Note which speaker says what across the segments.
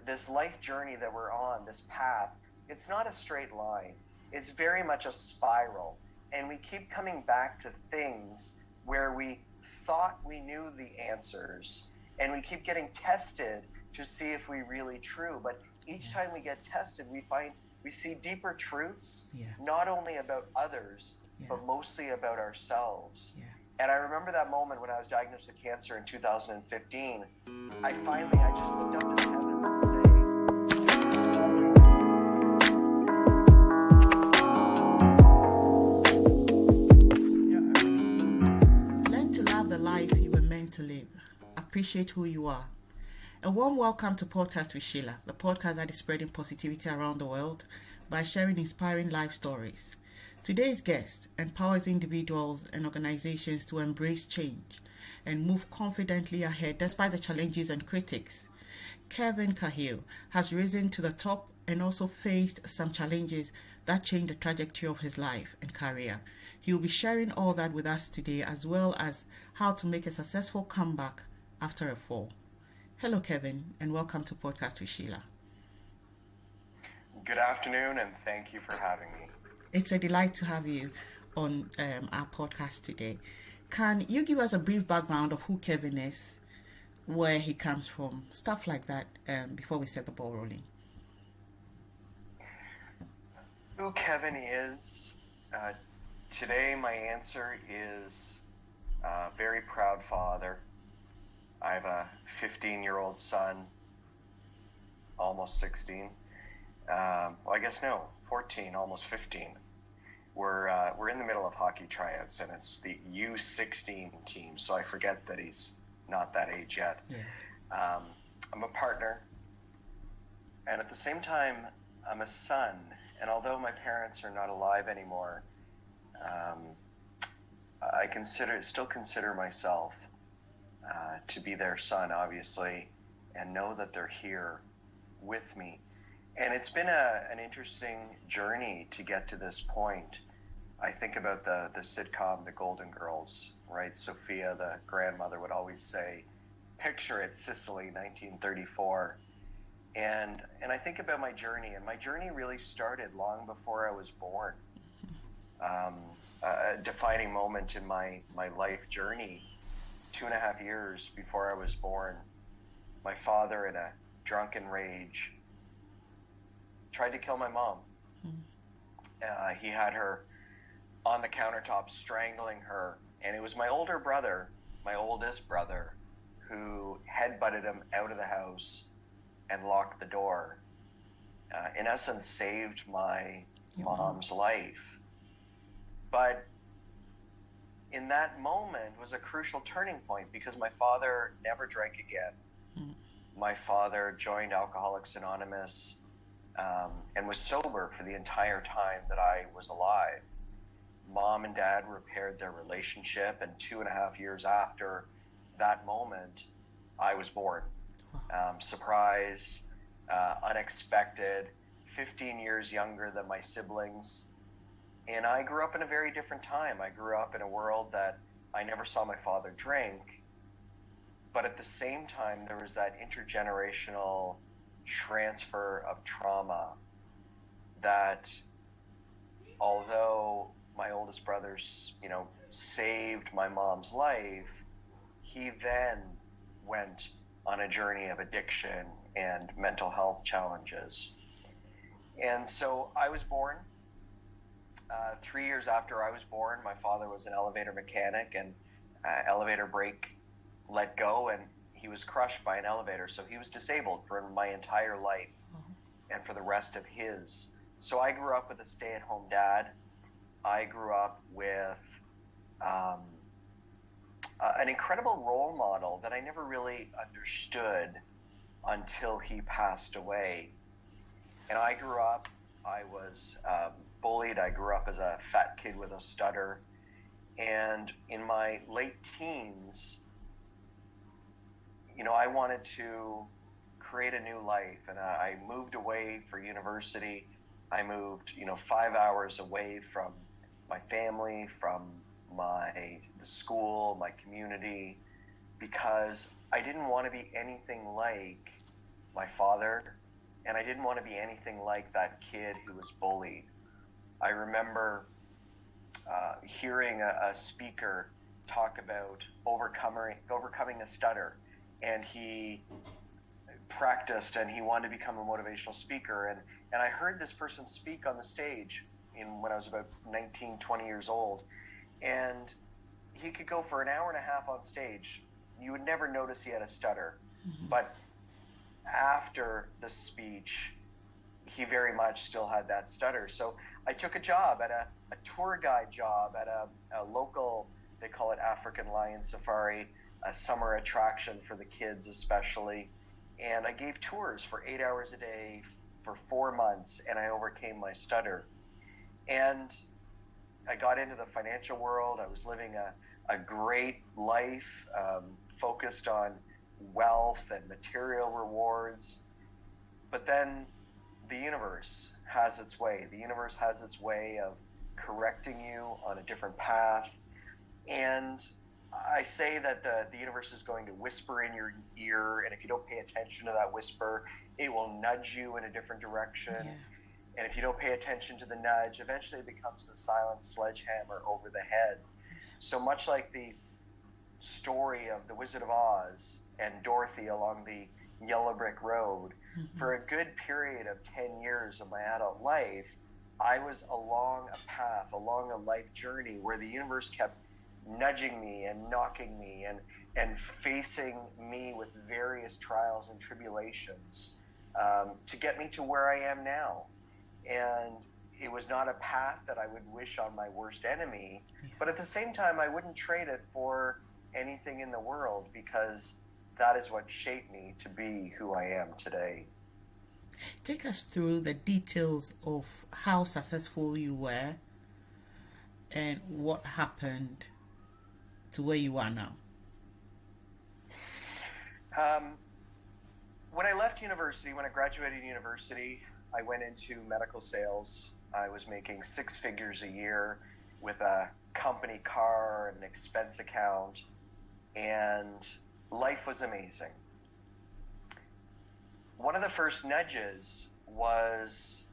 Speaker 1: this life journey that we're on, this path, it's not a straight line. It's very much a spiral. And we keep coming back to things where we thought we knew the answers, and we keep getting tested to see if we really true. But each time we get tested, we see deeper truths, not only about others, but mostly about ourselves. And I remember that moment when I was diagnosed with cancer in 2015. I just looked up to the heavens and said,
Speaker 2: learn to love the life you were meant to live. Appreciate who you are. A warm welcome to Podcast with Sheila, the podcast that is spreading positivity around the world by sharing inspiring life stories. Today's guest empowers individuals and organizations to embrace change and move confidently ahead despite the challenges and critics. Cahill has risen to the top and also faced some challenges that changed the trajectory of his life and career. He will be sharing all that with us today, as well as how to make a successful comeback after a fall. Hello, Kevin, and welcome to Podcast with Sheila.
Speaker 1: Good afternoon, and thank you for having me.
Speaker 2: It's a delight to have you on our podcast today. Can you give us a brief background of who Kevin is, where he comes from, stuff like that, before we set the ball rolling?
Speaker 1: Who Kevin is, today my answer is very proud father. I have a 15-year-old son, almost 16. 14, almost 15. We're in the middle of hockey tryouts, and it's the U16 team, so I forget that he's not that age yet. I'm a partner, and at the same time, I'm a son. And although my parents are not alive anymore, I still consider myself to be their son, obviously, and know that they're here with me. And it's been an interesting journey to get to this point. I think about the sitcom, The Golden Girls, right? Sophia, the grandmother, would always say, picture it, Sicily, 1934. And I think about my journey, and my journey really started long before I was born. A defining moment in my life journey, 2.5 years before I was born, my father, in a drunken rage, tried to kill my mom. He had her on the countertop strangling her, and it was my older brother, my oldest brother, who headbutted him out of the house and locked the door. In essence, saved my mom's life. But in that moment was a crucial turning point, because my father never drank again. My father joined Alcoholics Anonymous and was sober for the entire time that I was alive. Mom and dad repaired their relationship, and 2.5 years after that moment, I was born. Surprise, unexpected, 15 years younger than my siblings. And I grew up in a very different time. I grew up in a world that I never saw my father drink, but at the same time, there was that intergenerational transfer of trauma that, although my oldest brother, saved my mom's life, he then went on a journey of addiction and mental health challenges. And so I was born. 3 years after I was born, my father was an elevator mechanic, and elevator brake let go, and he was crushed by an elevator. So he was disabled for my entire life and for the rest of his. So I grew up with a stay-at-home dad. I grew up with an incredible role model that I never really understood until he passed away. And I grew up, I was bullied. I grew up as a fat kid with a stutter. And in my late teens, I wanted to create a new life. And I moved away for university. I moved, 5 hours away from my family, from the school, my community, because I didn't want to be anything like my father, and I didn't want to be anything like that kid who was bullied. I remember hearing a speaker talk about overcoming a stutter, and he practiced and he wanted to become a motivational speaker, and I heard this person speak on the stage when I was about 19, 20 years old, and he could go for an hour and a half on stage. You would never notice he had a stutter, but after the speech, he very much still had that stutter. So I took a job at a tour guide job at a local, they call it African Lion Safari, a summer attraction for the kids especially. And I gave tours for 8 hours a day for 4 months, and I overcame my stutter. And I got into the financial world. I was living a great life, focused on wealth and material rewards. But then the universe has its way. The universe has its way of correcting you on a different path. And I say that the universe is going to whisper in your ear, and if you don't pay attention to that whisper, it will nudge you in a different direction. Yeah. And if you don't pay attention to the nudge, eventually it becomes the silent sledgehammer over the head. So much like the story of the Wizard of Oz and Dorothy along the yellow brick road, for a good period of 10 years of my adult life, I was along a path, along a life journey where the universe kept nudging me and knocking me and facing me with various trials and tribulations to get me to where I am now. And it was not a path that I would wish on my worst enemy, but at the same time, I wouldn't trade it for anything in the world, because that is what shaped me to be who I am today.
Speaker 2: Take us through the details of how successful you were and what happened to where you are now.
Speaker 1: When I left university, when I graduated university, I went into medical sales. I was making 6 figures a year with a company car and an expense account, and life was amazing. One of the first nudges was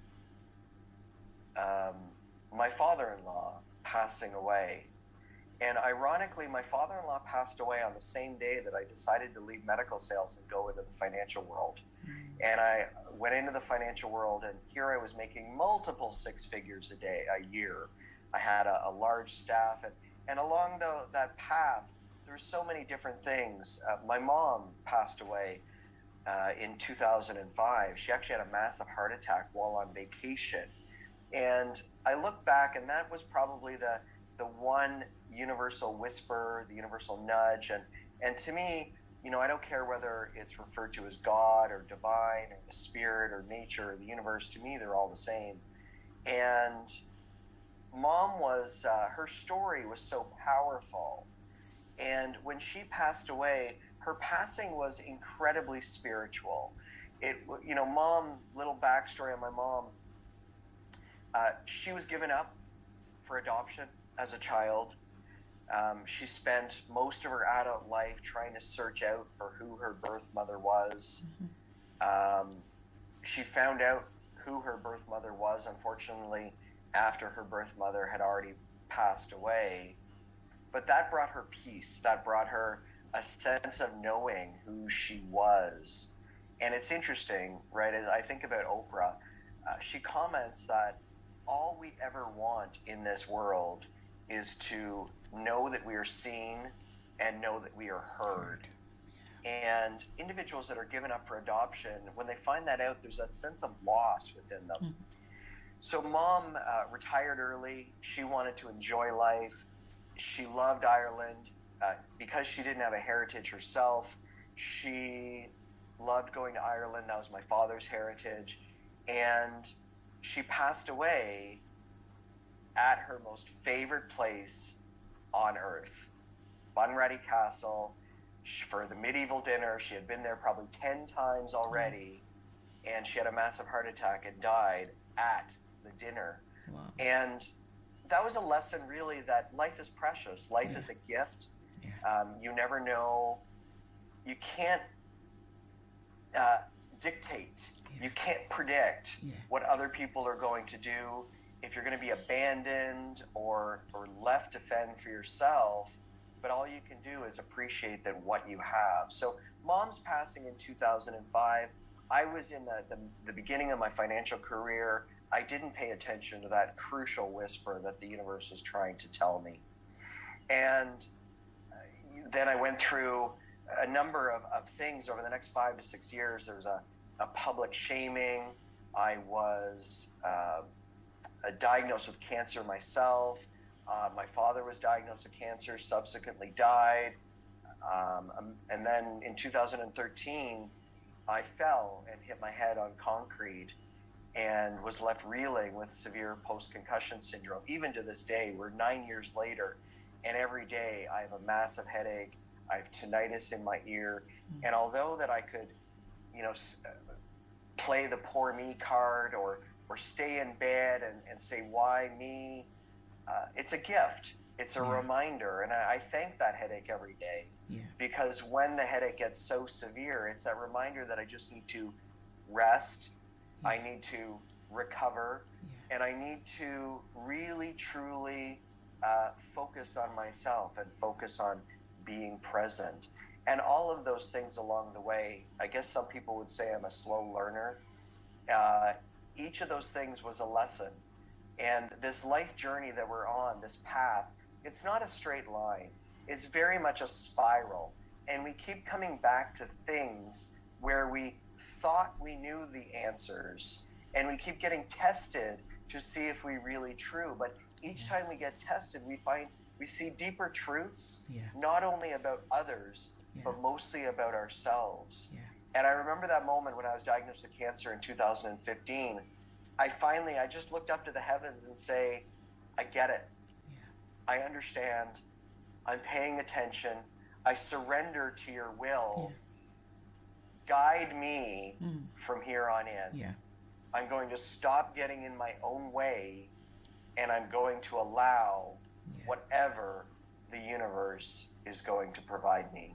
Speaker 1: my father-in-law passing away. And ironically, my father-in-law passed away on the same day that I decided to leave medical sales and go into the financial world. And I went into the financial world, and here I was making multiple 6 figures a year. I had a large staff, and along that path, there were so many different things. My mom passed away in 2005. She actually had a massive heart attack while on vacation. And I look back, and that was probably the one universal whisper, the universal nudge. And to me, I don't care whether it's referred to as God or divine or the spirit or nature or the universe. To me, they're all the same. And Mom was, her story was so powerful. And when she passed away, her passing was incredibly spiritual. Mom, little backstory on my mom, she was given up for adoption as a child. She spent most of her adult life trying to search out for who her birth mother was. She found out who her birth mother was, unfortunately, after her birth mother had already passed away. But that brought her peace. That brought her a sense of knowing who she was. And it's interesting, right, as I think about Oprah, she comments that all we ever want in this world is to know that we are seen and know that we are heard. And individuals that are given up for adoption, when they find that out, there's that sense of loss within them. So Mom retired early. She wanted to enjoy life. She loved Ireland. Because she didn't have a heritage herself, she loved going to Ireland. That was my father's heritage. And she passed away at her most favorite place on earth, Bunratty Castle, for the medieval dinner. She had been there probably 10 times already, and she had a massive heart attack and died at the dinner. Wow. And that was a lesson, really, that life is precious. Life is a gift. You never know. You can't dictate. You can't predict what other people are going to do, if you're going to be abandoned or left to fend for yourself. But all you can do is appreciate that what you have. So Mom's passing in 2005. I was in the beginning of my financial career. I didn't pay attention to that crucial whisper that the universe was trying to tell me. And then I went through a number of things over the next 5 to 6 years. There was a public shaming. I was diagnosed with cancer myself. My father was diagnosed with cancer, subsequently died. And then in 2013, I fell and hit my head on concrete and was left reeling with severe post-concussion syndrome. Even to this day, we're 9 years later, and every day I have a massive headache. I have tinnitus in my ear. And although that I could, play the poor me card or stay in bed and say, why me? It's a gift. It's a reminder. And I thank that headache every day. Because when the headache gets so severe, it's that reminder that I just need to rest. I need to recover. And I need to really, truly focus on myself and focus on being present. And all of those things along the way, I guess some people would say I'm a slow learner. Each of those things was a lesson. And this life journey that we're on, this path, it's not a straight line. It's very much a spiral. And we keep coming back to things where we thought we knew the answers. And we keep getting tested to see if we really true. But each time we get tested, we see deeper truths, not only about others, but mostly about ourselves. And I remember that moment when I was diagnosed with cancer in 2015. I just looked up to the heavens and say, I get it. I understand. I'm paying attention. I surrender to your will. Guide me from here on in. I'm going to stop getting in my own way, and I'm going to allow whatever the universe is going to provide me.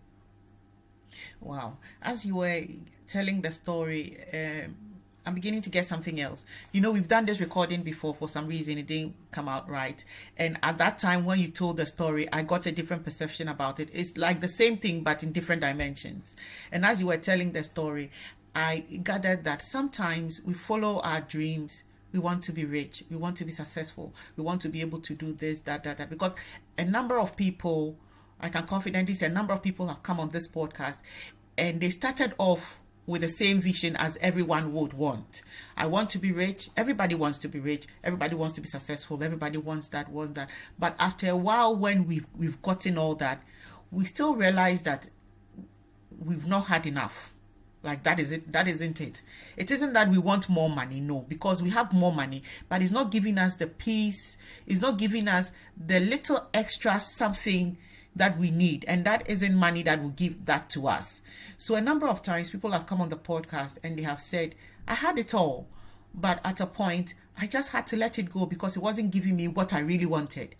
Speaker 2: Wow. As you were telling the story, I'm beginning to get something else. We've done this recording before. For some reason, it didn't come out right. And at that time, when you told the story, I got a different perception about it. It's like the same thing, but in different dimensions. And as you were telling the story, I gathered that sometimes we follow our dreams. We want to be rich. We want to be successful. We want to be able to do this, that. Because a number of people, I can confidently say, a number of people have come on this podcast, and they started off with the same vision as everyone would want. I want to be rich. Everybody wants to be rich. Everybody wants to be successful. Everybody wants that. But after a while, when we've gotten all that, we still realize that we've not had enough. Like, that is it. That isn't it. It isn't that we want more money. No, because we have more money, but it's not giving us the peace. It's not giving us the little extra something that we need, and that isn't money that will give that to us. So a number of times people have come on the podcast and they have said, I had it all, but at a point I just had to let it go because it wasn't giving me what I really wanted.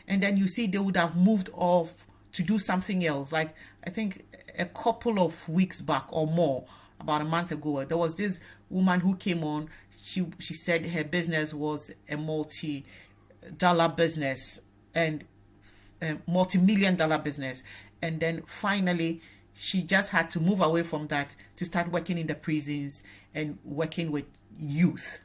Speaker 2: And then you see they would have moved off to do something else. Like, I think a couple of weeks back or more, about a month ago, there was this woman who came on. She said her business was a multi-dollar business and a multi-million-dollar business, and then finally she just had to move away from that to start working in the prisons and working with youth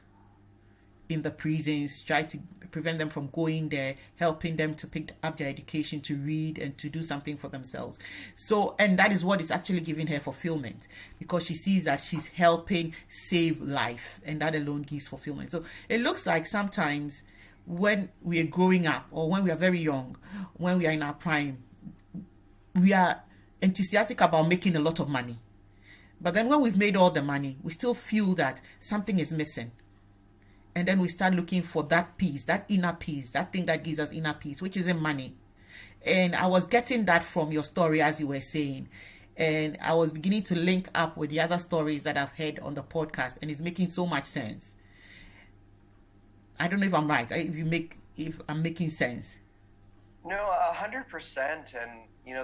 Speaker 2: in the prisons, try to prevent them from going there, helping them to pick up their education, to read and to do something for themselves. So, and that is what is actually giving her fulfillment, because she sees that she's helping save life, and that alone gives fulfillment. So it looks like sometimes when we are growing up, or when we are very young, when we are in our prime, we are enthusiastic about making a lot of money. But then when we've made all the money, we still feel that something is missing. And then we start looking for that peace, that inner peace, that thing that gives us inner peace, which isn't money. And I was getting that from your story, as you were saying. And I was beginning to link up with the other stories that I've heard on the podcast, and it's making so much sense. I don't know if I'm right, if I'm making sense.
Speaker 1: No, 100%. And,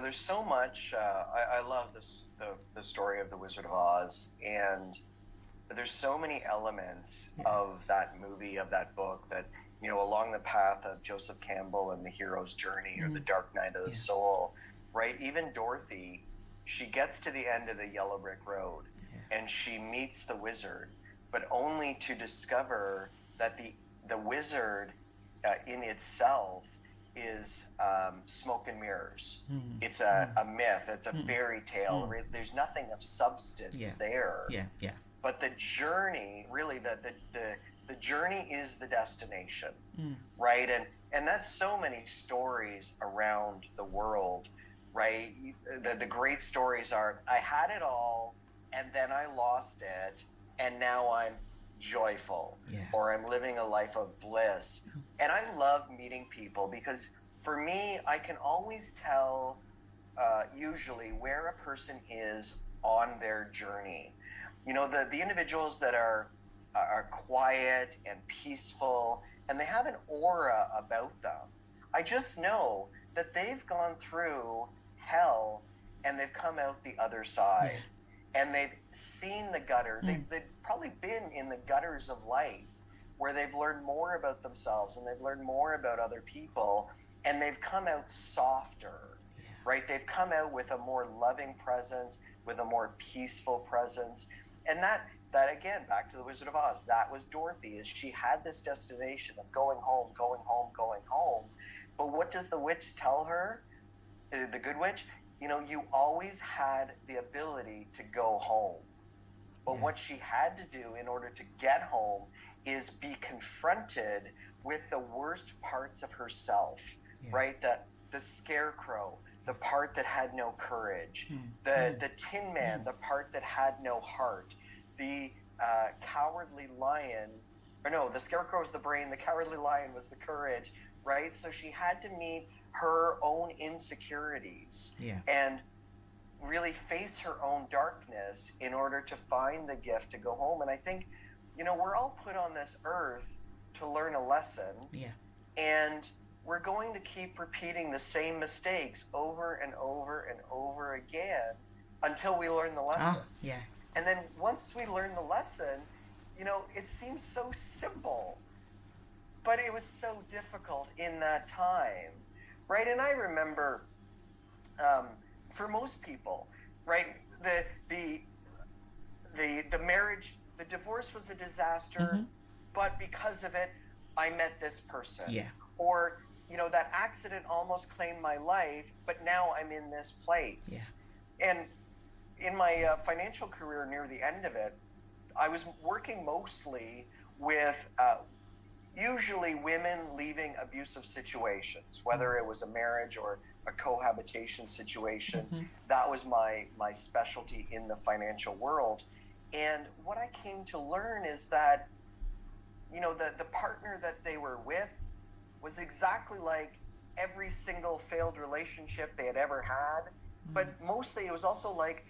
Speaker 1: there's so much. I love the story of the Wizard of Oz. And there's so many elements of that movie, of that book, that, along the path of Joseph Campbell and the hero's journey, or the dark night of the soul, right? Even Dorothy, she gets to the end of the yellow brick road and she meets the wizard, but only to discover that the wizard in itself is smoke and mirrors. It's a myth. It's a fairy tale. There's nothing of substance there. But the journey, really, the journey is the destination, right? And that's so many stories around the world, right? The great stories are, I had it all, and then I lost it, and now I'm joyful, or I'm living a life of bliss. And I love meeting people, because for me, I can always tell usually where a person is on their journey. The individuals that are quiet and peaceful, and they have an aura about them, I just know that they've gone through hell and they've come out the other side. And they've seen the gutter. They've probably been in the gutters of life, where they've learned more about themselves and they've learned more about other people, and they've come out softer, right? They've come out with a more loving presence, with a more peaceful presence. And that again, back to the Wizard of Oz, that was Dorothy, is she had this destination of going home, going home, going home. But what does the witch tell her? The good witch? You always had the ability to go home. But what she had to do in order to get home is be confronted with the worst parts of herself, right? The scarecrow, the part that had no courage, the Tin Man, the part that had no heart, the cowardly lion, or no, the scarecrow was the brain, the cowardly lion was the courage, right? So she had to meet her own insecurities and really face her own darkness in order to find the gift to go home. And I think, we're all put on this earth to learn a lesson, and we're going to keep repeating the same mistakes over and over and over again until we learn the lesson. And then once we learn the lesson, it seems so simple, but it was so difficult in that time. Right, and I remember, for most people, right, the marriage, the divorce was a disaster, but because of it, I met this person. Or, that accident almost claimed my life, but now I'm in this place. And in my financial career, near the end of it, I was working mostly with usually women leaving abusive situations, whether it was a marriage or a cohabitation situation. That was my specialty in the financial world. And what I came to learn is that, the partner that they were with was exactly like every single failed relationship they had ever had. But mostly it was also like,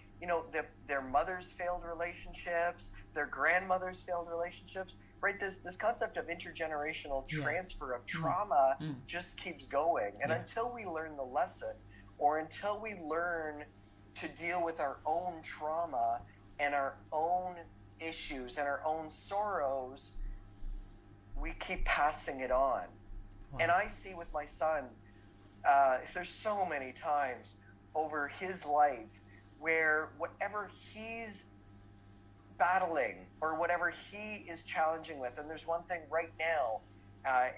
Speaker 1: their mother's failed relationships, their grandmother's failed relationships. Right, this concept of intergenerational transfer of trauma just keeps going. And until we learn the lesson, or until we learn to deal with our own trauma and our own issues and our own sorrows, we keep passing it on. And I see with my son, there's so many times over his life where whatever he's battling or whatever he is challenging with, and there's one thing right now,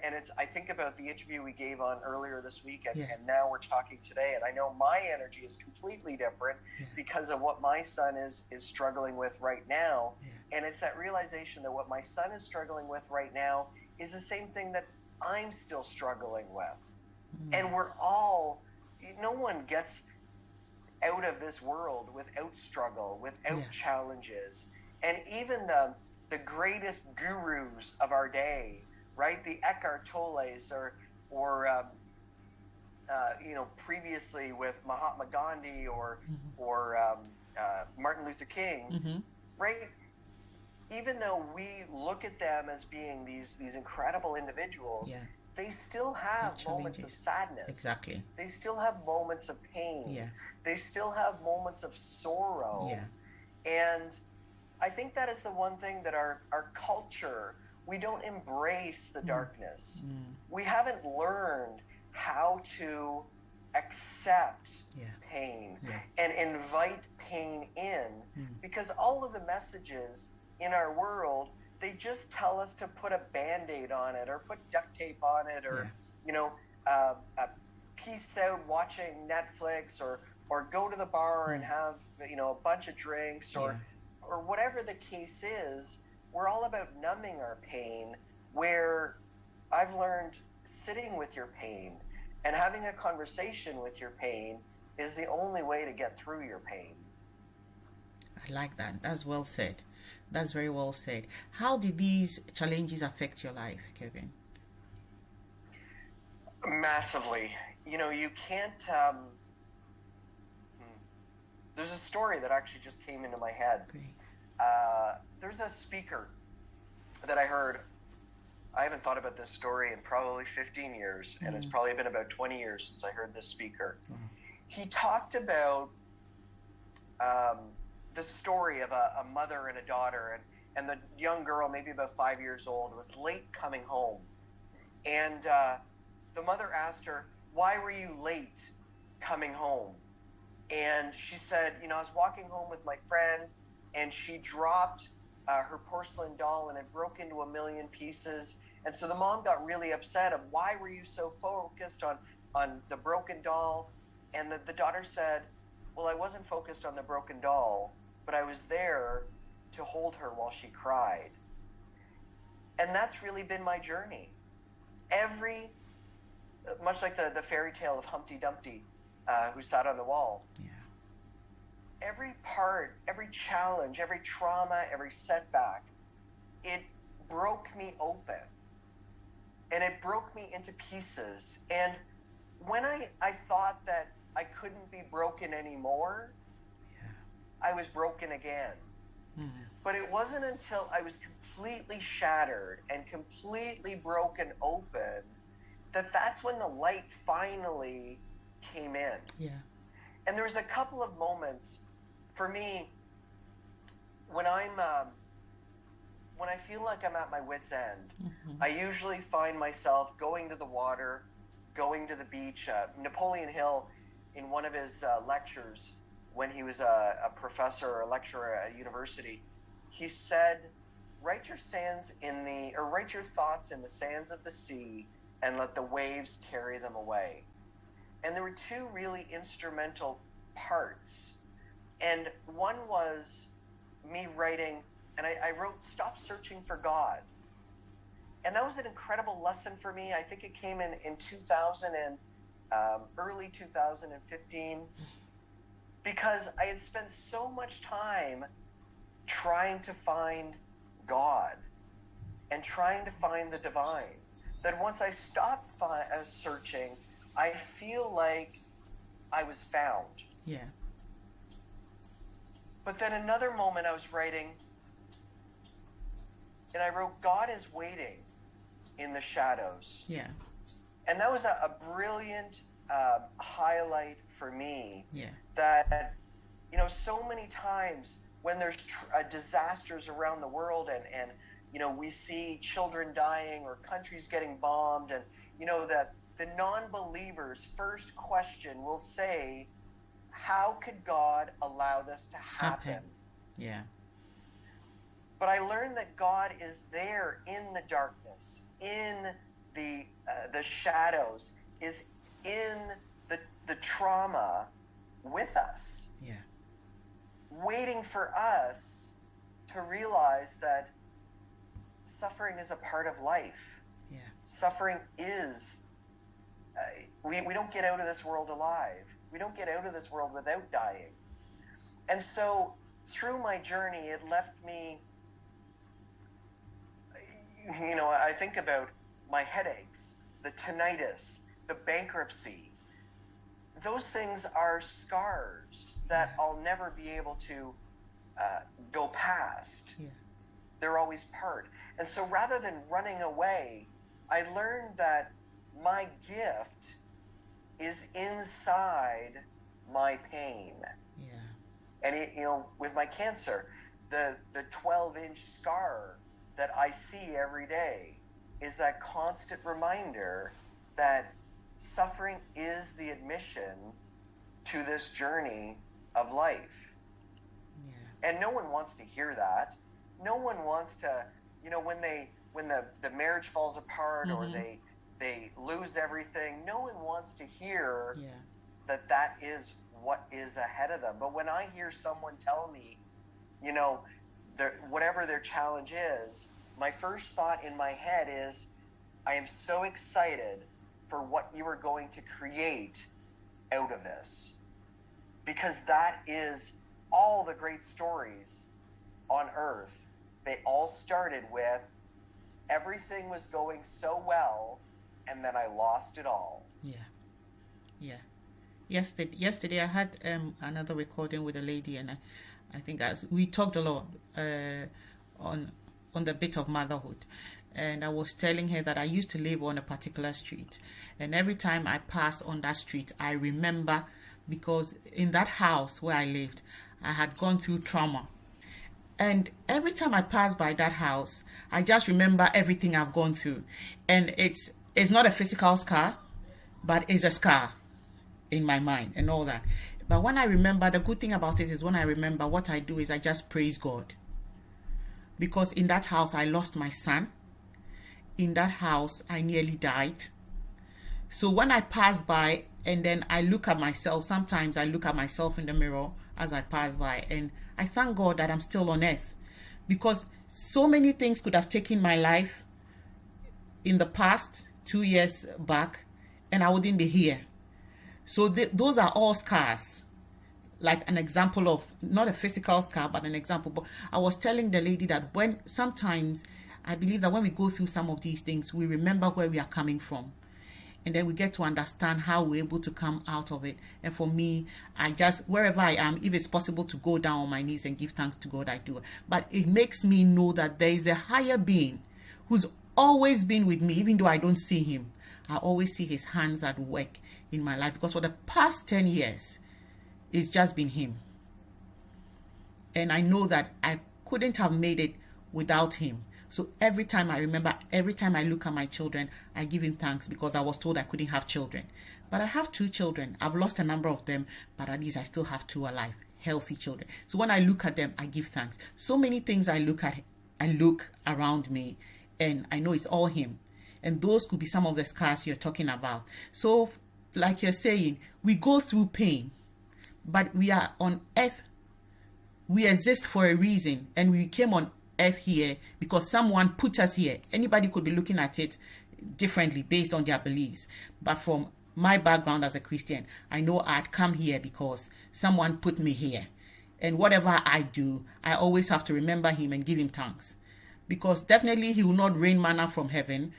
Speaker 1: and I think about the interview we gave on earlier this week, and now we're talking today, and I know my energy is completely different because of what my son is struggling with right now. And it's that realization that what my son is struggling with right now is the same thing that I'm still struggling with. And we're all, no one gets out of this world without struggle, without challenges. And even the greatest gurus of our day, right? The Eckhart Tolles or previously with Mahatma Gandhi or Martin Luther King, right? Even though we look at them as being these incredible individuals, they still have moments of sadness.
Speaker 2: Exactly.
Speaker 1: They still have moments of pain. They still have moments of sorrow. And I think that is the one thing that our culture, we don't embrace the darkness. We haven't learned how to accept pain and invite pain in, because all of the messages in our world, they just tell us to put a Band-Aid on it or put duct tape on it, or peace out watching Netflix, or go to the bar and have a bunch of drinks, or whatever the case is. We're all about numbing our pain, where I've learned sitting with your pain and having a conversation with your pain is the only way to get through your pain.
Speaker 2: I like that. That's well said. That's very well said. How did these challenges affect your life, Kevin?
Speaker 1: Massively. You can't... There's a story that actually just came into my head. There's a speaker that I heard. I haven't thought about this story in probably 15 years, and it's probably been about 20 years since I heard this speaker. He talked about the story of a mother and a daughter, and the young girl, maybe about 5 years old, was late coming home. And the mother asked her, "Why were you late coming home?" And she said, "I was walking home with my friend, and she dropped her porcelain doll, and it broke into a million pieces." And so the mom got really upset of, "Why were you so focused on the broken doll?" And the daughter said, "Well, I wasn't focused on the broken doll, but I was there to hold her while she cried." And that's really been my journey. Much like the fairy tale of Humpty Dumpty, who sat on the wall. Every part, every challenge, every trauma, every setback, it broke me open. And it broke me into pieces. And when I thought that I couldn't be broken anymore, I was broken again. But it wasn't until I was completely shattered and completely broken open that's when the light finally came in. And there was a couple of moments for me when I feel like I'm at my wit's end. I usually find myself going to the water, going to the beach. Napoleon Hill, in one of his lectures, when he was a professor or a lecturer at a university, he said, write your thoughts in the sands of the sea and let the waves carry them away. And there were two really instrumental parts. And one was me writing, and I wrote, "Stop searching for God." And that was an incredible lesson for me. I think it came in 2000 and early 2015, because I had spent so much time trying to find God and trying to find the divine, that once I stopped searching, I feel like I was found. But then another moment I was writing, and I wrote, "God is waiting in the shadows." And that was a brilliant highlight for me. That, so many times when there's disasters around the world, and we see children dying or countries getting bombed, and that the non-believer's first question will say, "How could God allow this to happen?" But I learned that God is there in the darkness, in the shadows, is in the trauma with us, waiting for us to realize that suffering is a part of life. Suffering is, we don't get out of this world alive. We don't get out of this world without dying. And so through my journey, it left me, I think about my headaches, the tinnitus, the bankruptcy. Those things are scars that I'll never be able to go past. They're always part. And so rather than running away, I learned that my gift is inside my pain. And with my cancer, the 12-inch scar that I see every day is that constant reminder that suffering is the admission to this journey of life. Yeah. And no one wants to hear that. No one wants to, when the marriage falls apart, or they lose everything, no one wants to hear that is what is ahead of them. But when I hear someone tell me, whatever their challenge is, my first thought in my head is, I am so excited for what you are going to create out of this. Because that is all the great stories on earth. They all started with, everything was going so well, and then I lost it all.
Speaker 2: Yeah. Yesterday I had another recording with a lady, and I think we talked a lot on the bit of motherhood. And I was telling her that I used to live on a particular street. And every time I pass on that street, I remember, because in that house where I lived, I had gone through trauma. And every time I pass by that house, I just remember everything I've gone through. And it's not a physical scar, but it's a scar in my mind and all that. But when I remember, the good thing about it is when I remember, what I do is I just praise God. Because in that house, I lost my son. In that house, I nearly died. So when I pass by and then I look at myself, sometimes I look at myself in the mirror as I pass by, and I thank God that I'm still on earth, because so many things could have taken my life in the past 2 years back, and I wouldn't be here. So those are all scars, like an example of, not a physical scar, but an example. But I was telling the lady that sometimes I believe that when we go through some of these things, we remember where we are coming from. And then we get to understand how we're able to come out of it. And for me, I just, wherever I am, if it's possible to go down on my knees and give thanks to God, I do. But it makes me know that there is a higher being who's always been with me, even though I don't see him. I always see his hands at work in my life, because for the past 10 years, it's just been him. And I know that I couldn't have made it without him. So every time I remember, every time I look at my children, I give him thanks, because I was told I couldn't have children. But I have 2 children. I've lost a number of them, but at least I still have 2 alive, healthy children. So when I look at them, I give thanks. So many things I look around me, and I know it's all him. And those could be some of the scars you're talking about. So like you're saying, we go through pain, but we are on earth. We exist for a reason, and we came on earth here because someone put us here. Anybody could be looking at it differently based on their beliefs. But from my background as a Christian, I know I'd come here because someone put me here. And whatever I do, I always have to remember him and give him thanks. Because definitely he will not rain manna from heaven,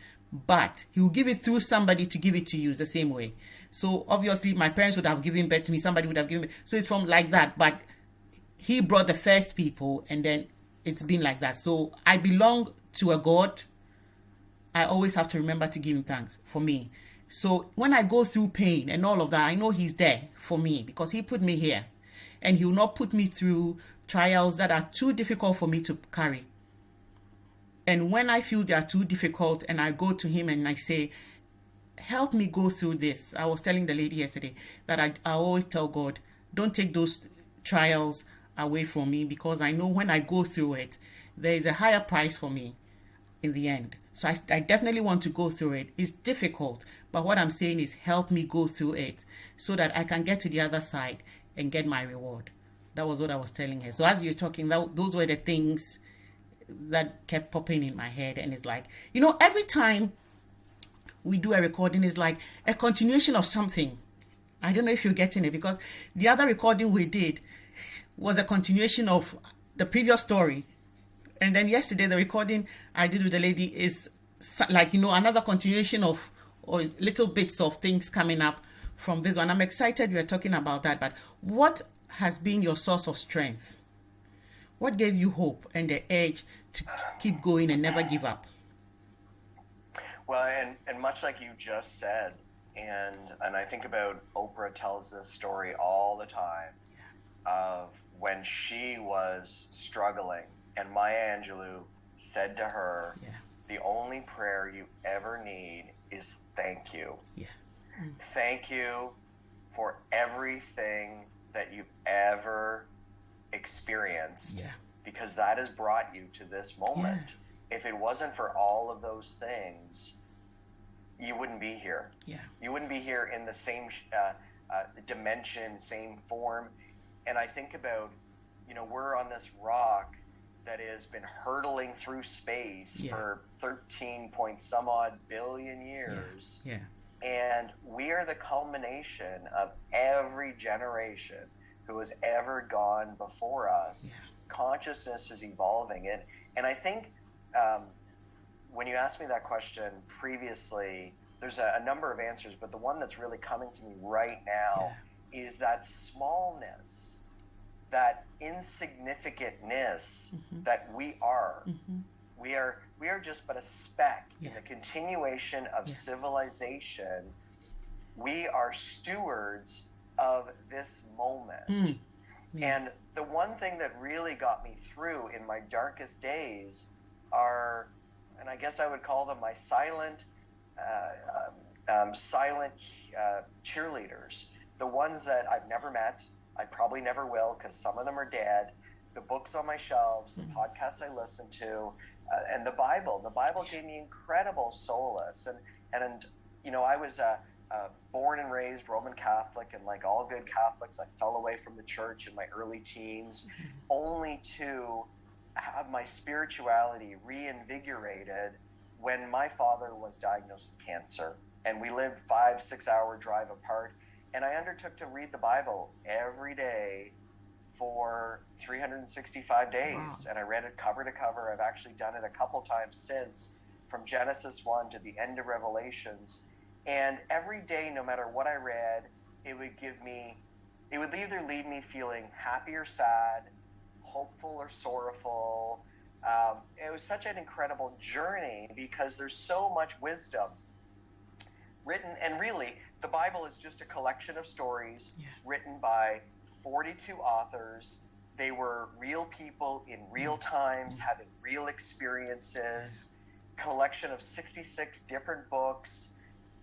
Speaker 2: but he will give it through somebody to give it to you the same way. So obviously my parents would have given birth to me, somebody would have given me. So it's from like that. But he brought the first people, and then it's been like that. So I belong to a God. I always have to remember to give him thanks for me. So when I go through pain and all of that, I know he's there for me because he put me here. And he will not put me through trials that are too difficult for me to carry. And when I feel they are too difficult and I go to him and I say, help me go through this. I was telling the lady yesterday that I always tell God, don't take those trials away from me, because I know when I go through it, there is a higher price for me in the end. So I definitely want to go through it. It's difficult, but what I'm saying is help me go through it so that I can get to the other side and get my reward. That was what I was telling her. So as you're talking, those were the things that kept popping in my head. And it's like, every time we do a recording, it's like a continuation of something. I don't know if you're getting it, because the other recording we did was a continuation of the previous story. And then yesterday, the recording I did with the lady is like, another continuation of, or little bits of things coming up from this one. I'm excited we're talking about that. But what has been your source of strength? What gave you hope and the edge to keep going and never give up?
Speaker 1: Well, and much like you just said, and I think about Oprah tells this story all the time of when she was struggling, and Maya Angelou said to her, the only prayer you ever need is thank you. Thank you for everything that you've ever experienced, because that has brought you to this moment. If it wasn't for all of those things, you wouldn't be here. You wouldn't be here in the same dimension, same form. And I think about, we're on this rock that has been hurtling through space for 13 point some odd billion years. And we are the culmination of every generation who has ever gone before us. Consciousness is evolving. And I think when you asked me that question previously, there's a number of answers, but the one that's really coming to me right now is that smallness, that insignificantness that we are. We are just but a speck in the continuation of civilization. We are stewards of this moment. And the one thing that really got me through in my darkest days are, and I guess I would call them my silent cheerleaders, the ones that I've never met, I probably never will, because some of them are dead, the books on my shelves, the podcasts I listen to, and the Bible. The Bible gave me incredible solace. And I was born and raised Roman Catholic, and like all good Catholics, I fell away from the church in my early teens, only to have my spirituality reinvigorated when my father was diagnosed with cancer. And we lived 5-6 hour drive apart. And I undertook to read the Bible every day for 365 days. Wow. And I read it cover to cover. I've actually done it a couple times since, from Genesis 1 to the end of Revelations. And every day, no matter what I read, it would either leave me feeling happy or sad, hopeful or sorrowful. It was such an incredible journey because there's so much wisdom written. And really, the Bible is just a collection of stories written by 42 authors. They were real people in real times, having real experiences, collection of 66 different books,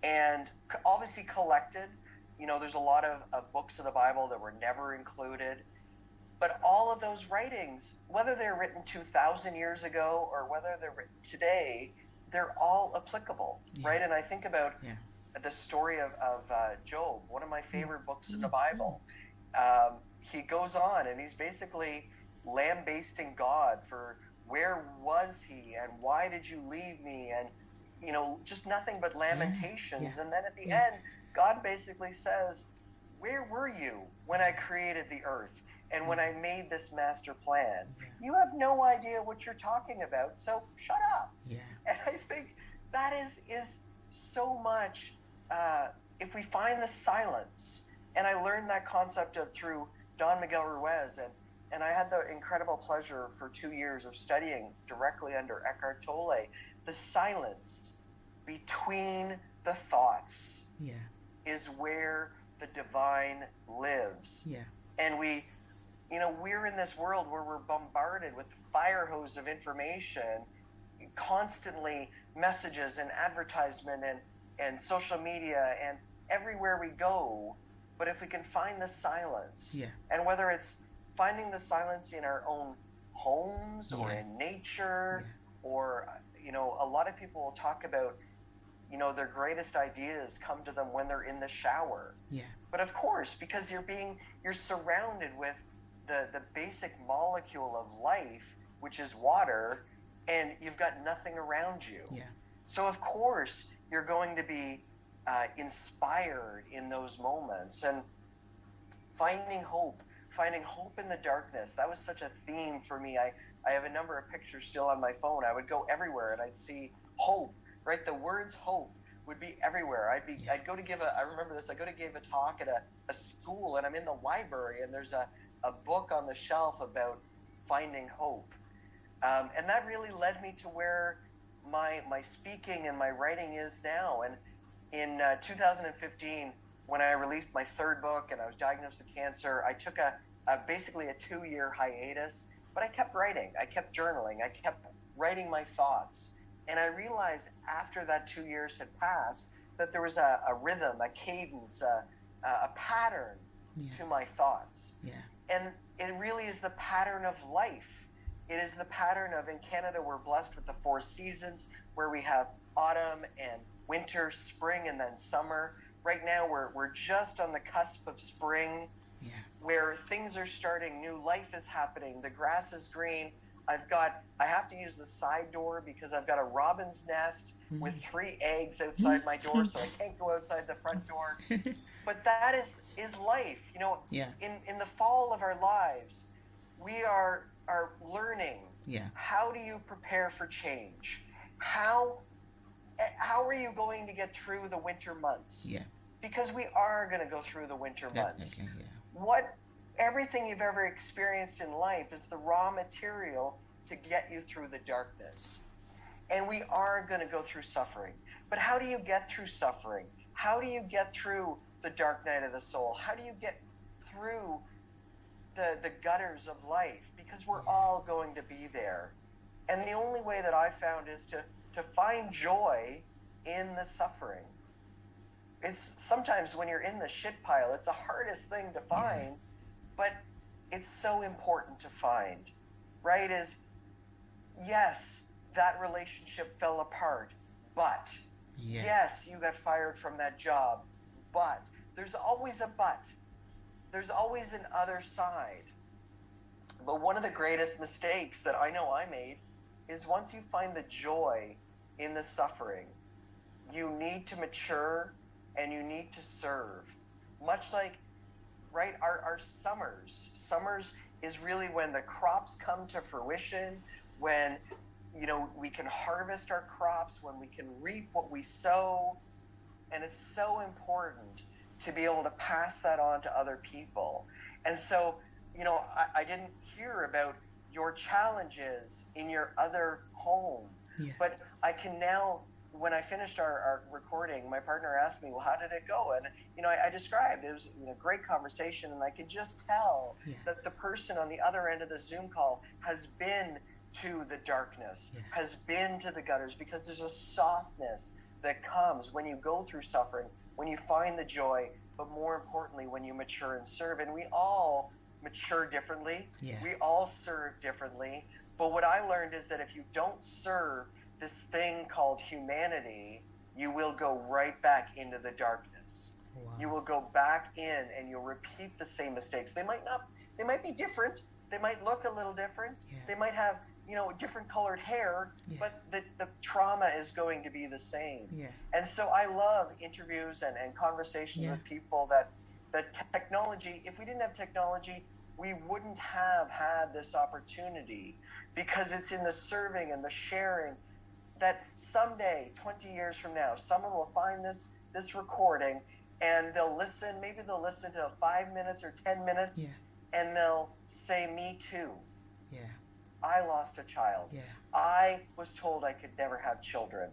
Speaker 1: and obviously collected. There's a lot of books of the Bible that were never included. But all of those writings, whether they're written 2,000 years ago or whether they're written today, they're all applicable, right? And I think about the story of Job, one of my favorite books in the Bible. He goes on and he's basically lambasting God for where was he and why did you leave me, and just nothing but lamentations. And then at the end, God basically says, where were you when I created the earth and when I made this master plan? You have no idea what you're talking about, so shut up. And I think that is so much, if we find the silence. And I learned that concept through Don Miguel Ruiz, and I had the incredible pleasure for 2 years of studying directly under Eckhart Tolle. The silence between the thoughts is where the divine lives. And we're in this world where we're bombarded with the fire hose of information, constantly messages and advertisement and social media and everywhere we go. But if we can find the silence, and whether it's finding the silence in our own homes or in nature, or, a lot of people will talk about, their greatest ideas come to them when they're in the shower. But of course, because you're surrounded with the basic molecule of life, which is water, and you've got nothing around you. So of course, you're going to be inspired in those moments. And finding hope in the darkness, that was such a theme for me. I have a number of pictures still on my phone. I would go everywhere and I'd see hope, right? The words hope would be everywhere. I'd go to give I remember this, I go to give a talk at a school, and I'm in the library, and there's a book on the shelf about finding hope. And that really led me to where my speaking and my writing is now. And in 2015, when I released my third book and I was diagnosed with cancer, I took a basically a 2-year hiatus, but I kept writing, I kept journaling, I kept writing my thoughts. And I realized after that 2 years had passed that there was a rhythm, a cadence, a pattern to my thoughts.
Speaker 2: Yeah.
Speaker 1: And it really is the pattern of life. It is the pattern of, in Canada, we're blessed with the 4 seasons, where we have autumn and winter, spring, and then summer. Right now, we're just on the cusp of spring, where things are starting, new life is happening, the grass is green. I have to use the side door because I've got a robin's nest with 3 eggs outside my door, so I can't go outside the front door. But that is life. You know, in the fall of our lives, we are learning. How do you prepare for change? How are you going to get through the winter months? Because we are going to go through the winter months. Everything you've ever experienced in life is the raw material to get you through the darkness. And we are going to go through suffering. But how do you get through suffering? How do you get through the dark night of the soul? How do you get through the gutters of life? Because we're all going to be there. And the only way that I've found is to find joy in the suffering. It's sometimes when you're in the shit pile, it's the hardest thing to find, but it's so important to find, right? Yes, that relationship fell apart, but yes, you got fired from that job, but there's always a but. There's always an other side. But one of the greatest mistakes that I know I made is once you find the joy in the suffering, you need to mature and you need to serve. Much like, right, our summers. Summers is really when the crops come to fruition, when, you know, we can harvest our crops, when we can reap what we sow. And it's so important to be able to pass that on to other people. And so, you know, I didn't hear about your challenges in your other home, but I can now, when I finished our recording, my partner asked me, well, how did it go? And, you know, I described, it was a great conversation, and I could just tell that the person on the other end of the Zoom call has been to the darkness, has been to the gutters, because there's a softness that comes when you go through suffering, when you find the joy, but more importantly, when you mature and serve. And we all mature differently. We all serve differently. But what I learned is that if you don't serve this thing called humanity, you will go right back into the darkness. You will go back in and you'll repeat the same mistakes. They might be different. They might look a little different. They might have, you know, different colored hair, but the trauma is going to be the same. And so I love interviews and conversations with people that technology, if we didn't have technology, we wouldn't have had this opportunity, because it's in the serving and the sharing that someday, 20 years from now, someone will find this recording and they'll listen. Maybe they'll listen to 5 minutes or 10 minutes, and they'll say, me too. I lost a child. I was told I could never have children.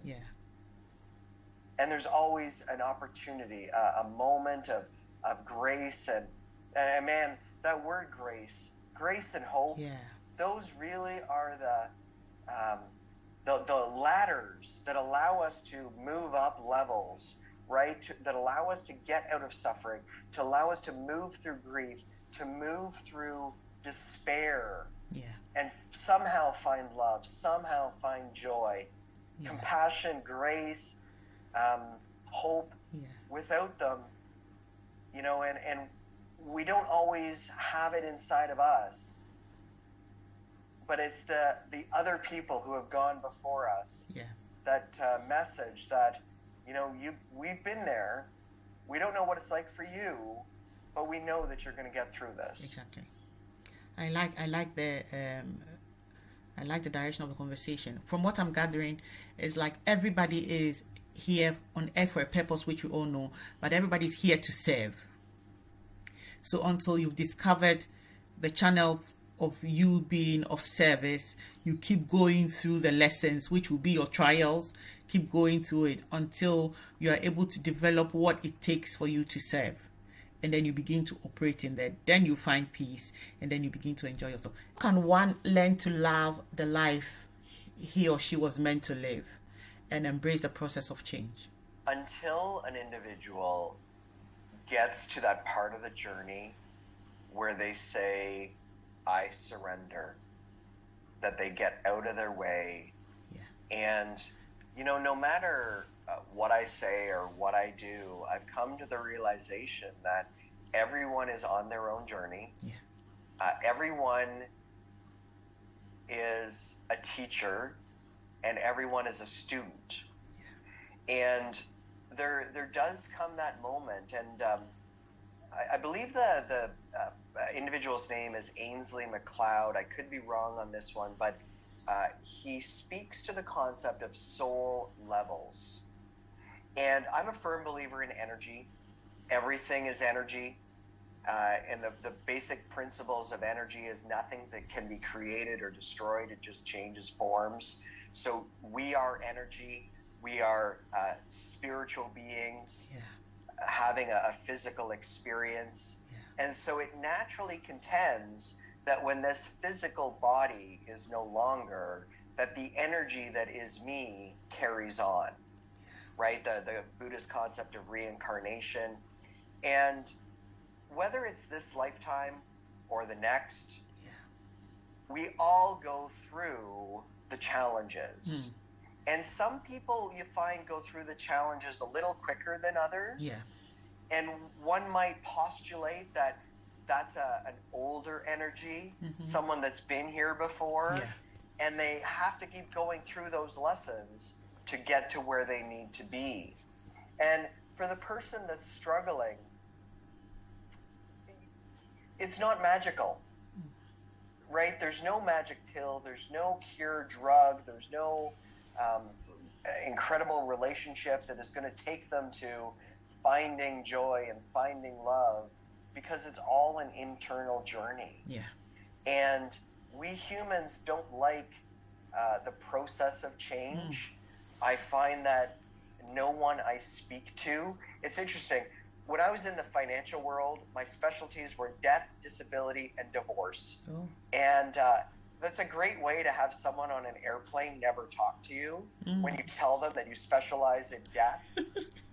Speaker 1: And there's always an opportunity, a moment of grace and man, that word grace and hope, those really are the ladders that allow us to move up levels, right? That allow us to get out of suffering, to allow us to move through grief, to move through despair, and somehow find love, somehow find joy, compassion, grace, hope. Without them, you know, and we don't always have it inside of us, but it's the other people who have gone before us. That message that, you know, we've been there. We don't know what it's like for you, but we know that you're going to get through this.
Speaker 2: Exactly. I like the direction of the conversation. From what I'm gathering, is like everybody is here on earth for a purpose, which we all know, but everybody's here to serve. So until you've discovered the channel of you being of service, you keep going through the lessons, which will be your trials. Keep going through it until you are able to develop what it takes for you to serve. and then you begin to operate in that. Then you find peace, and then you begin to enjoy yourself. Can one learn to love the life he or she was meant to live and embrace the process of change?
Speaker 1: Until an individual gets to that part of the journey where they say, I surrender, that they get out of their way.
Speaker 2: Yeah.
Speaker 1: And, no matter what I say or what I do, I've come to the realization that everyone is on their own journey.
Speaker 2: Yeah.
Speaker 1: Everyone is a teacher and everyone is a student. Yeah. And there does come that moment, and I believe the individual's name is Ainsley MacLeod. I could be wrong on this one, but he speaks to the concept of soul levels. And I'm a firm believer in energy. Everything is energy. And the basic principles of energy is nothing that can be created or destroyed. It just changes forms. So we are energy. We are spiritual beings.
Speaker 2: Yeah.
Speaker 1: Having a physical experience.
Speaker 2: Yeah.
Speaker 1: And so it naturally contends that when this physical body is no longer, that the energy that is me carries on, right? The Buddhist concept of reincarnation. And whether it's this lifetime or the next, we all go through the challenges. And some people, you find, go through the challenges a little quicker than others.
Speaker 2: Yeah.
Speaker 1: And one might postulate that that's an older energy, someone that's been here before, and they have to keep going through those lessons to get to where they need to be. And for the person that's struggling, it's not magical, right? There's no magic pill, there's no cure drug, there's no incredible relationship that is going to take them to finding joy and finding love, because it's all an internal journey.
Speaker 2: Yeah.
Speaker 1: And we humans don't like the process of change. I find that no one I speak to, it's interesting. When I was in the financial world, my specialties were death, disability, and divorce.
Speaker 2: Oh.
Speaker 1: And that's a great way to have someone on an airplane never talk to you when you tell them that you specialize in death.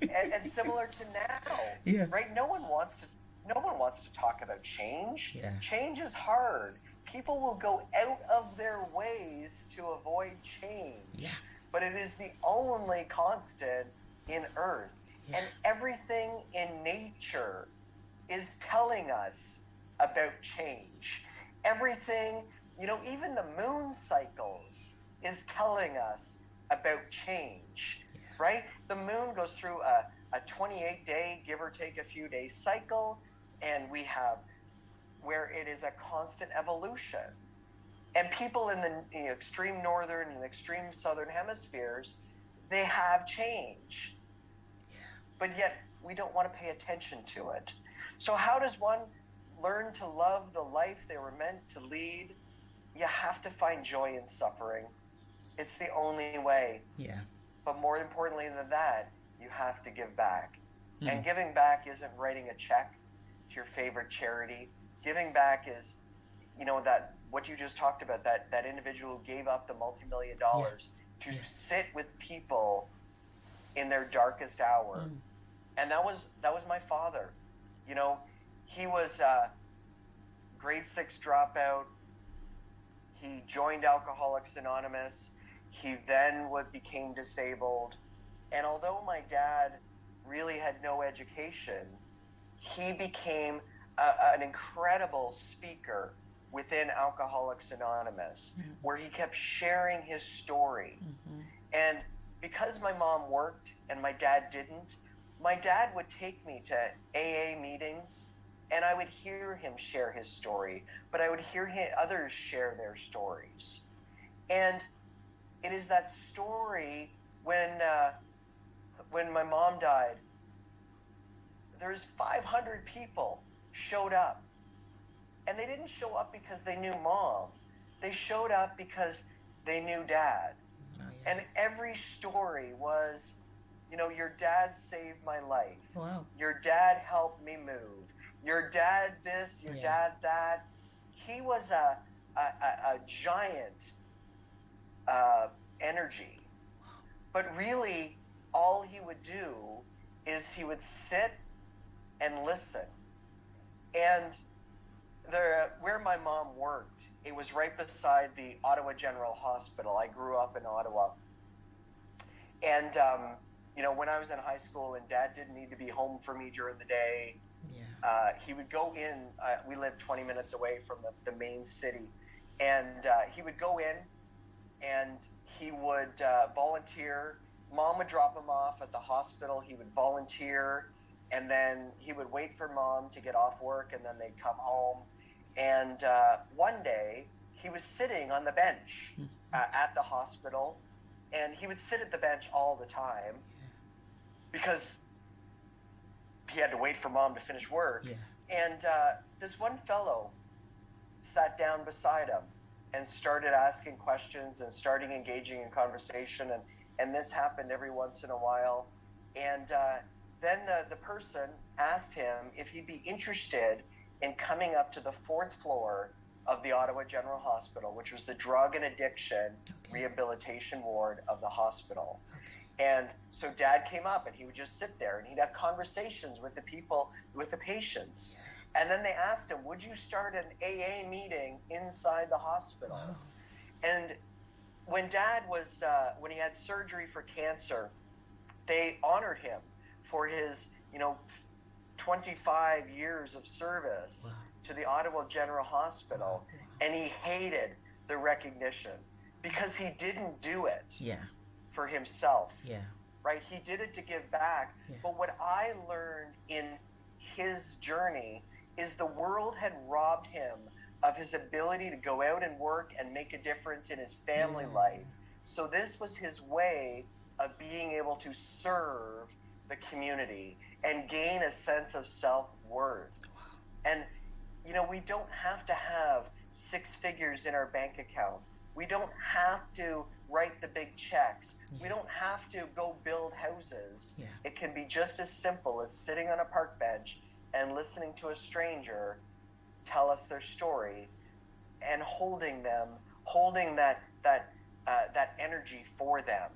Speaker 1: and similar to now, right? No one wants to talk about change.
Speaker 2: Yeah.
Speaker 1: Change is hard. People will go out of their ways to avoid change.
Speaker 2: Yeah.
Speaker 1: But it is the only constant in Earth.
Speaker 2: Yeah.
Speaker 1: And everything in nature is telling us about change. Everything, even the moon cycles is telling us about change, right? The moon goes through a 28-day, give or take a few days cycle, and we have where it is a constant evolution. And people in the extreme northern and extreme southern hemispheres, they have change. But yet we don't want to pay attention to it. So how does one learn to love the life they were meant to lead? You have to find joy in suffering. It's the only way.
Speaker 2: Yeah.
Speaker 1: But more importantly than that, you have to give back. And giving back isn't writing a check to your favorite charity. Giving back is, that what you just talked about, that individual who gave up the multi-million dollars to sit with people in their darkest hour. And that was my father. He was a grade 6 dropout. He joined Alcoholics Anonymous. He then became disabled. And although my dad really had no education, he became an incredible speaker within Alcoholics Anonymous, where he kept sharing his story. And because my mom worked and my dad didn't, my dad would take me to AA meetings, and I would hear him share his story, but I would hear others share their stories. And it is that story when my mom died, there's 500 people showed up. And they didn't show up because they knew mom. They showed up because they knew dad.
Speaker 2: Oh, yeah.
Speaker 1: And every story was, your dad saved my life.
Speaker 2: Wow.
Speaker 1: Your dad helped me move. your dad this, your dad that. He was a giant energy. But really, all he would do is he would sit and listen. And where my mom worked, it was right beside the Ottawa General Hospital. I grew up in Ottawa. And, when I was in high school and Dad didn't need to be home for me during the day, he would go in. We lived 20 minutes away from the main city. And he would go in and he would volunteer. Mom would drop him off at the hospital. He would volunteer. And then he would wait for Mom to get off work, and then they'd come home. And one day, he was sitting on the bench at the hospital, and he would sit at the bench all the time because he had to wait for Mom to finish work. And this one fellow sat down beside him and started asking questions and starting engaging in conversation. And this happened every once in a while. And then the person asked him if he'd be interested in coming up to the 4th floor of the Ottawa General Hospital, which was the drug and addiction rehabilitation ward of the hospital. And so Dad came up and he would just sit there and he'd have conversations with the people, with the patients. And then they asked him, would you start an AA meeting inside the hospital? And when Dad was, when he had surgery for cancer, they honored him for his, 25 years of service to the Ottawa General Hospital. And he hated the recognition because he didn't do it for himself. Right? He did it to give back. But what I learned in his journey is the world had robbed him of his ability to go out and work and make a difference in his family life. So this was his way of being able to serve the community and gain a sense of self-worth. And, we don't have to have 6 figures in our bank account. We don't have to write the big checks. We don't have to go build houses. It can be just as simple as sitting on a park bench and listening to a stranger tell us their story and holding that energy for them.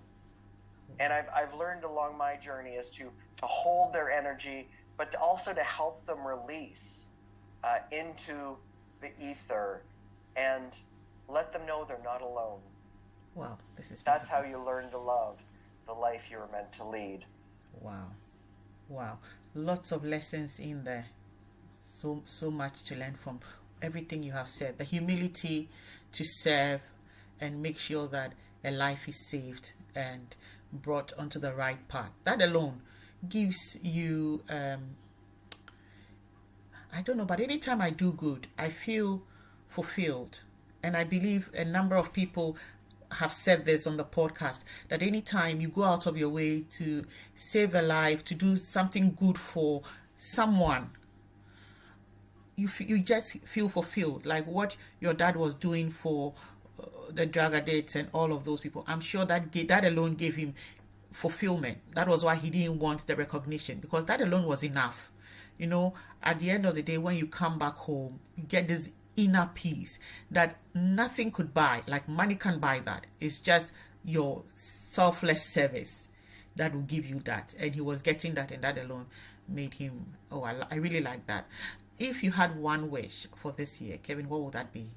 Speaker 1: And I've learned along my journey is to hold their energy, but also to help them release into the ether and let them know they're not alone.
Speaker 2: Wow,
Speaker 1: that's how you learn to love the life you were meant to lead.
Speaker 2: Wow, lots of lessons in there. So much to learn from everything you have said. The humility to serve and make sure that a life is saved and brought onto the right path. That alone gives you, I don't know, but anytime I do good, I feel fulfilled. And I believe a number of people have said this on the podcast, that anytime you go out of your way to save a life, to do something good for someone, you just feel fulfilled, like what your dad was doing for the drug addicts and all of those people. I'm sure that alone gave him fulfillment. That was why he didn't want the recognition, because that alone was enough. At the end of the day, when you come back home, you get this inner peace that nothing could buy, like money can't buy that. It's just your selfless service that will give you that. And he was getting that, and that alone made him, I really like that. If you had one wish for this year, Kevin, what would that be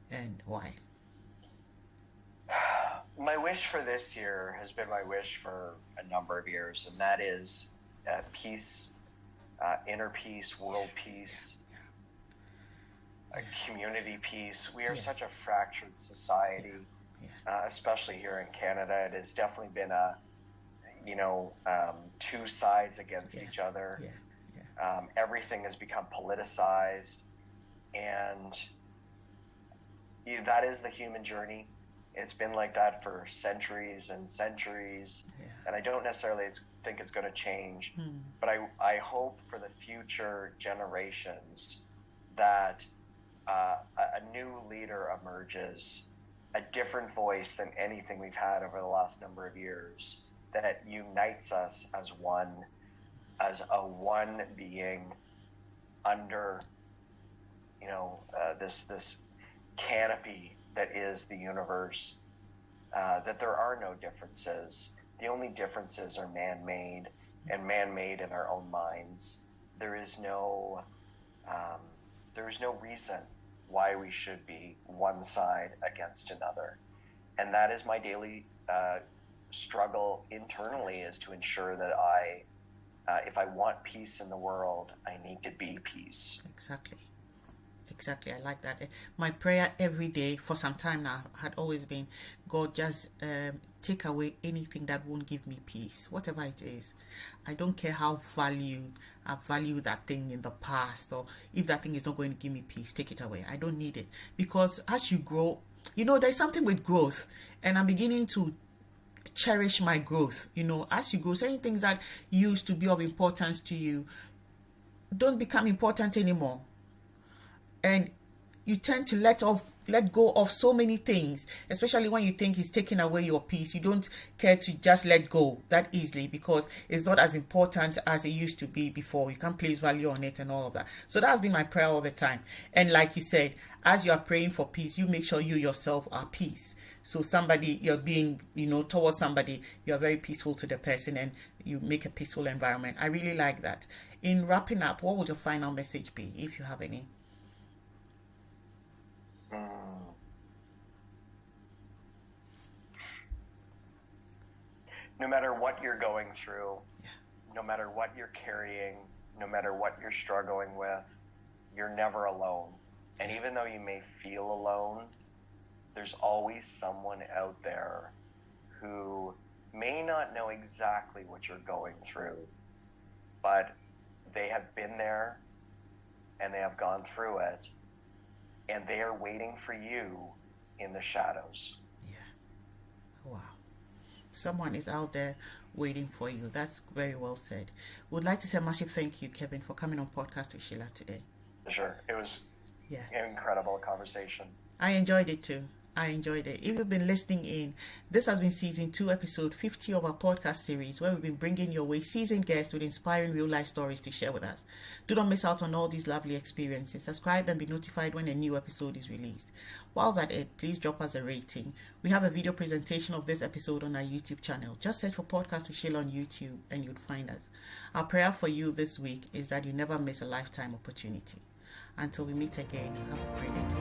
Speaker 2: and why?
Speaker 1: My wish for this year has been my wish for a number of years, and that is peace, inner peace, world peace, community peace. We are such a fractured society, especially here in Canada. It has definitely been two sides against each other. Everything has become politicized, and that is the human journey. It's been like that for centuries and centuries, and I don't necessarily think it's going to change, but I hope for the future generations that a new leader emerges, a different voice than anything we've had over the last number of years, that unites us as one being, under, this canopy that is the universe, that there are no differences. The only differences are man-made, and man-made in our own minds. There is no reason why we should be one side against another. And that is my daily struggle internally, is to ensure that if I want peace in the world, I need to be peace.
Speaker 2: Exactly. I like that. My prayer every day for some time now had always been, God, just take away anything that won't give me peace, whatever it is. I don't care how I value that thing in the past, or if that thing is not going to give me peace, take it away. I don't need it. Because as you grow, there's something with growth, and I'm beginning to cherish my growth. As you grow, certain things that used to be of importance to you don't become important anymore. And you tend to let go of so many things, especially when you think it's taking away your peace. You don't care to just let go that easily, because it's not as important as it used to be before. You can't place value on it and all of that. So that's been my prayer all the time. And like you said, as you are praying for peace, you make sure you yourself are peace. So somebody, you're being, towards somebody, you're very peaceful to the person, and you make a peaceful environment. I really like that. In wrapping up, what would your final message be, if you have any?
Speaker 1: No matter what you're going through, no matter what you're carrying, no matter what you're struggling with, you're never alone. And even though you may feel alone, there's always someone out there who may not know exactly what you're going through, but they have been there and they have gone through it, and they are waiting for you in the shadows.
Speaker 2: Yeah. Wow. Someone is out there waiting for you. That's very well said. Would like to say a massive thank you, Kevin, for coming on Podcast with Sheila today.
Speaker 1: Sure. It was an incredible conversation.
Speaker 2: I enjoyed it too. If you've been listening in, this has been season 2, episode 50 of our podcast series, where we've been bringing your way seasoned guests with inspiring real life stories to share with us. Do not miss out on all these lovely experiences. Subscribe and be notified when a new episode is released. Whilst at it, please drop us a rating. We have a video presentation of this episode on our YouTube channel. Just search for Podcast with Sheila on YouTube and you'd find us. Our prayer for you this week is that you never miss a lifetime opportunity. Until we meet again, have a brilliant week.